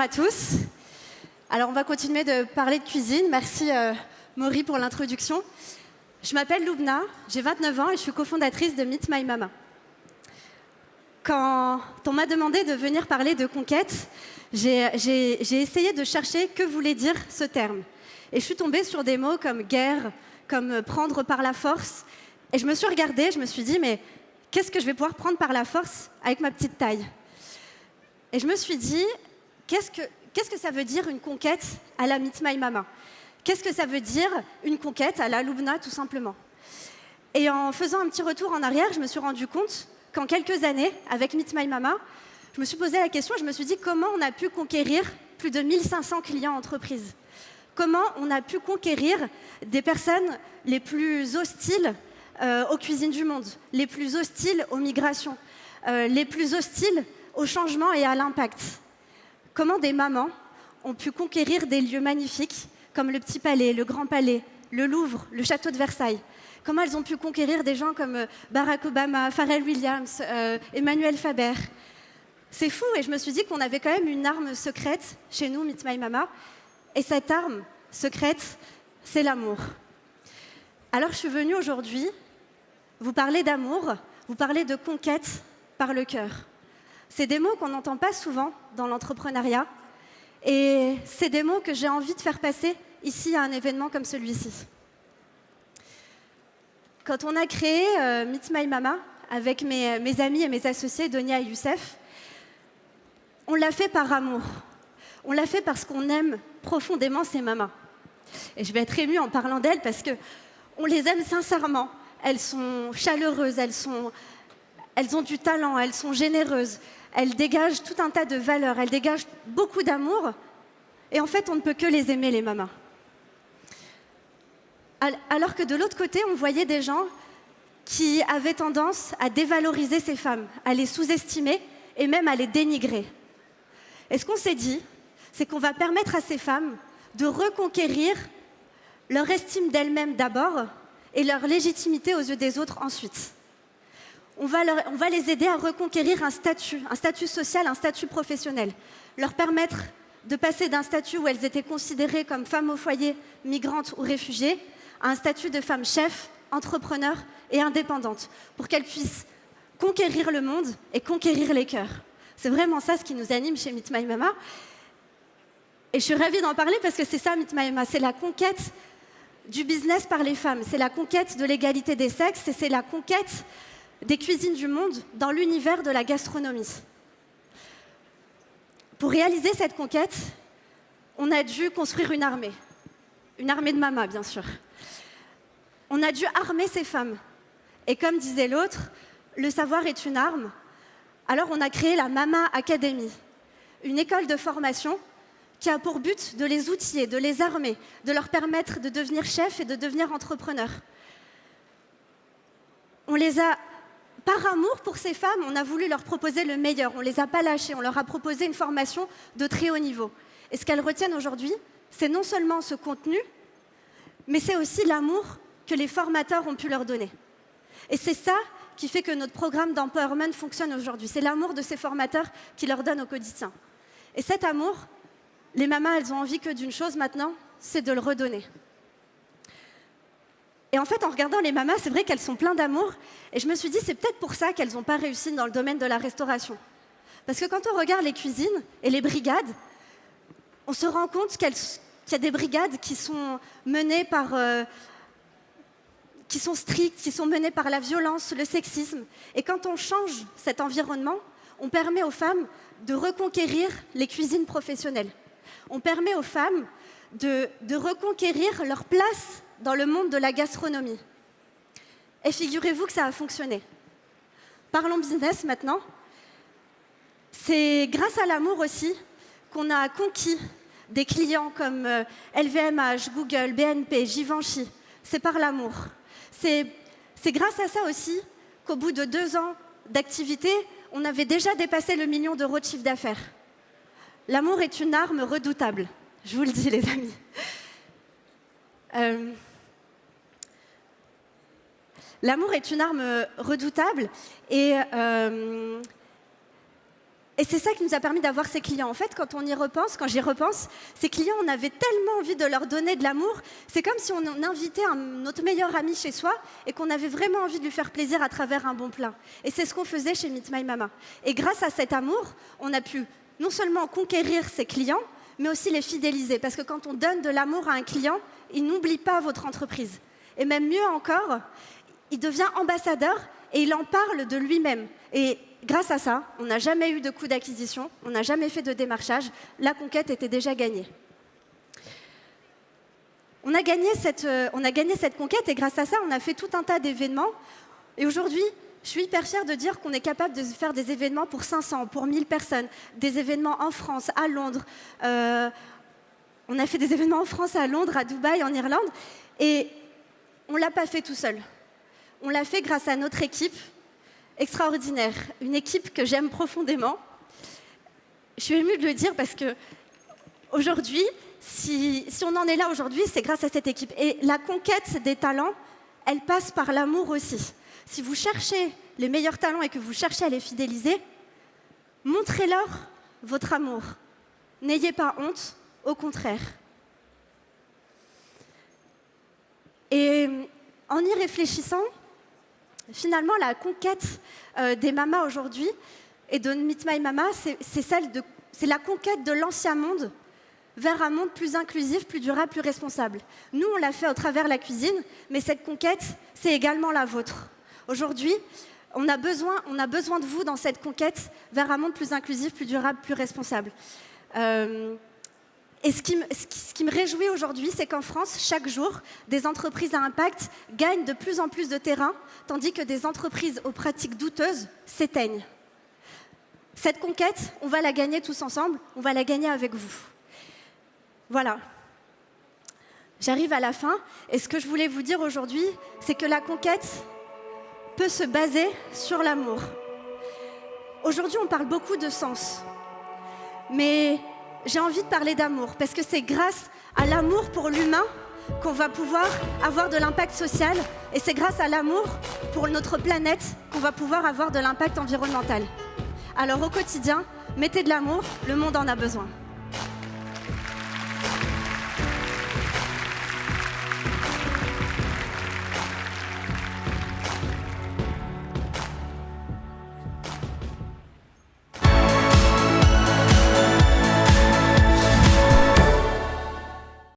à tous. Alors, on va continuer de parler de cuisine. Merci, Maury, pour l'introduction. Je m'appelle Loubna, j'ai 29 ans et je suis cofondatrice de Meet My Mama. Quand on m'a demandé de venir parler de conquête, j'ai essayé de chercher que voulait dire ce terme. Et je suis tombée sur des mots comme guerre, comme prendre par la force. Et je me suis regardée, je me suis dit, mais qu'est-ce que je vais pouvoir prendre par la force avec ma petite taille? Et je me suis dit, qu'est-ce que ça veut dire une conquête à la Meet My Mama? Qu'est-ce que ça veut dire une conquête à la Loubna, tout simplement? Et en faisant un petit retour en arrière, je me suis rendu compte qu'en quelques années, avec Meet My Mama, je me suis posé la question, je me suis dit comment on a pu conquérir plus de 1500 clients entreprises? Comment on a pu conquérir des personnes les plus hostiles aux cuisines du monde, les plus hostiles aux migrations, les plus hostiles au changement et à l'impact? Comment des mamans ont pu conquérir des lieux magnifiques comme le Petit Palais, le Grand Palais, le Louvre, le Château de Versailles? Comment elles ont pu conquérir des gens comme Barack Obama, Pharrell Williams, Emmanuel Faber? C'est fou, et je me suis dit qu'on avait quand même une arme secrète chez nous, Meet My Mama, et cette arme secrète, c'est l'amour. Alors je suis venue aujourd'hui vous parler d'amour, vous parler de conquête par le cœur. C'est des mots qu'on n'entend pas souvent dans l'entrepreneuriat, et c'est des mots que j'ai envie de faire passer ici à un événement comme celui-ci. Quand on a créé Meet My Mama avec mes amis et mes associés, Donia et Youssef, on l'a fait par amour. On l'a fait parce qu'on aime profondément ces mamas. Et je vais être émue en parlant d'elles parce qu'on les aime sincèrement. Elles sont chaleureuses, elles ont du talent, elles sont généreuses, elles dégagent tout un tas de valeurs, elles dégagent beaucoup d'amour. Et en fait, on ne peut que les aimer, les mamas. Alors que de l'autre côté, on voyait des gens qui avaient tendance à dévaloriser ces femmes, à les sous-estimer et même à les dénigrer. Et ce qu'on s'est dit, c'est qu'on va permettre à ces femmes de reconquérir leur estime d'elles-mêmes d'abord et leur légitimité aux yeux des autres ensuite. On va les aider à reconquérir un statut social, un statut professionnel, leur permettre de passer d'un statut où elles étaient considérées comme femmes au foyer, migrantes ou réfugiées, à un statut de femme chef, entrepreneur et indépendante, pour qu'elles puissent conquérir le monde et conquérir les cœurs. C'est vraiment ça ce qui nous anime chez Meet My Mama. Et je suis ravie d'en parler parce que c'est ça Meet My Mama, c'est la conquête du business par les femmes, c'est la conquête de l'égalité des sexes et c'est la conquête des cuisines du monde dans l'univers de la gastronomie. Pour réaliser cette conquête, on a dû construire une armée de mamas, bien sûr. On a dû armer ces femmes. Et comme disait l'autre, le savoir est une arme. Alors on a créé la Mama Academy, une école de formation qui a pour but de les outiller, de les armer, de leur permettre de devenir chefs et de devenir entrepreneurs. On les a, par amour pour ces femmes, on a voulu leur proposer le meilleur. On ne les a pas lâchées, on leur a proposé une formation de très haut niveau. Et ce qu'elles retiennent aujourd'hui, c'est non seulement ce contenu, mais c'est aussi l'amour que les formateurs ont pu leur donner. Et c'est ça qui fait que notre programme d'empowerment fonctionne aujourd'hui. C'est l'amour de ces formateurs qui leur donnent au quotidien. Et cet amour, les mamas, elles ont envie que d'une chose maintenant, c'est de le redonner. Et en fait, en regardant les mamas, c'est vrai qu'elles sont pleines d'amour. Et je me suis dit, c'est peut-être pour ça qu'elles n'ont pas réussi dans le domaine de la restauration. Parce que quand on regarde les cuisines et les brigades, on se rend compte qu'il y a des brigades qui sont menées par... qui sont strictes, qui sont menées par la violence, le sexisme. Et quand on change cet environnement, on permet aux femmes de reconquérir les cuisines professionnelles. On permet aux femmes de reconquérir leur place dans le monde de la gastronomie. Et figurez-vous que ça a fonctionné. Parlons business maintenant. C'est grâce à l'amour aussi qu'on a conquis des clients comme LVMH, Google, BNP, Givenchy. C'est par l'amour. C'est grâce à ça aussi qu'au bout de 2 ans d'activité, on avait déjà dépassé le 1 million d'euros de chiffre d'affaires. L'amour est une arme redoutable, je vous le dis les amis. L'amour est une arme redoutable et Et c'est ça qui nous a permis d'avoir ces clients. En fait, quand on y repense, quand j'y repense, ces clients, on avait tellement envie de leur donner de l'amour. C'est comme si on invitait notre meilleur ami chez soi et qu'on avait vraiment envie de lui faire plaisir à travers un bon plat. Et c'est ce qu'on faisait chez Meet My Mama. Et grâce à cet amour, on a pu non seulement conquérir ses clients, mais aussi les fidéliser. Parce que quand on donne de l'amour à un client, il n'oublie pas votre entreprise. Et même mieux encore, il devient ambassadeur et il en parle de lui-même. Et grâce à ça, on n'a jamais eu de coût d'acquisition, on n'a jamais fait de démarchage, la conquête était déjà gagnée. On a gagné cette conquête et grâce à ça, on a fait tout un tas d'événements. Et aujourd'hui, je suis hyper fière de dire qu'on est capable de faire des événements pour 500, pour 1000 personnes, des événements en France, à Londres. On a fait des événements en France, à Londres, à Dubaï, en Irlande. Et on ne l'a pas fait tout seul. On l'a fait grâce à notre équipe extraordinaire, une équipe que j'aime profondément. Je suis émue de le dire parce que aujourd'hui, si on en est là aujourd'hui, c'est grâce à cette équipe. Et la conquête des talents, elle passe par l'amour aussi. Si vous cherchez les meilleurs talents et que vous cherchez à les fidéliser, montrez-leur votre amour. N'ayez pas honte, au contraire. Et en y réfléchissant, finalement, la conquête des mamas aujourd'hui et de Meet My Mama, c'est la conquête de l'ancien monde vers un monde plus inclusif, plus durable, plus responsable. Nous, on l'a fait au travers de la cuisine, mais cette conquête, c'est également la vôtre. Aujourd'hui, on a besoin de vous dans cette conquête vers un monde plus inclusif, plus durable, plus responsable. Et ce qui me réjouit aujourd'hui, c'est qu'en France, chaque jour, des entreprises à impact gagnent de plus en plus de terrain, tandis que des entreprises aux pratiques douteuses s'éteignent. Cette conquête, on va la gagner tous ensemble, on va la gagner avec vous. Voilà. J'arrive à la fin, et ce que je voulais vous dire aujourd'hui, c'est que la conquête peut se baser sur l'amour. Aujourd'hui, on parle beaucoup de sens, mais j'ai envie de parler d'amour, parce que c'est grâce à l'amour pour l'humain qu'on va pouvoir avoir de l'impact social, et c'est grâce à l'amour pour notre planète qu'on va pouvoir avoir de l'impact environnemental. Alors au quotidien, mettez de l'amour, le monde en a besoin.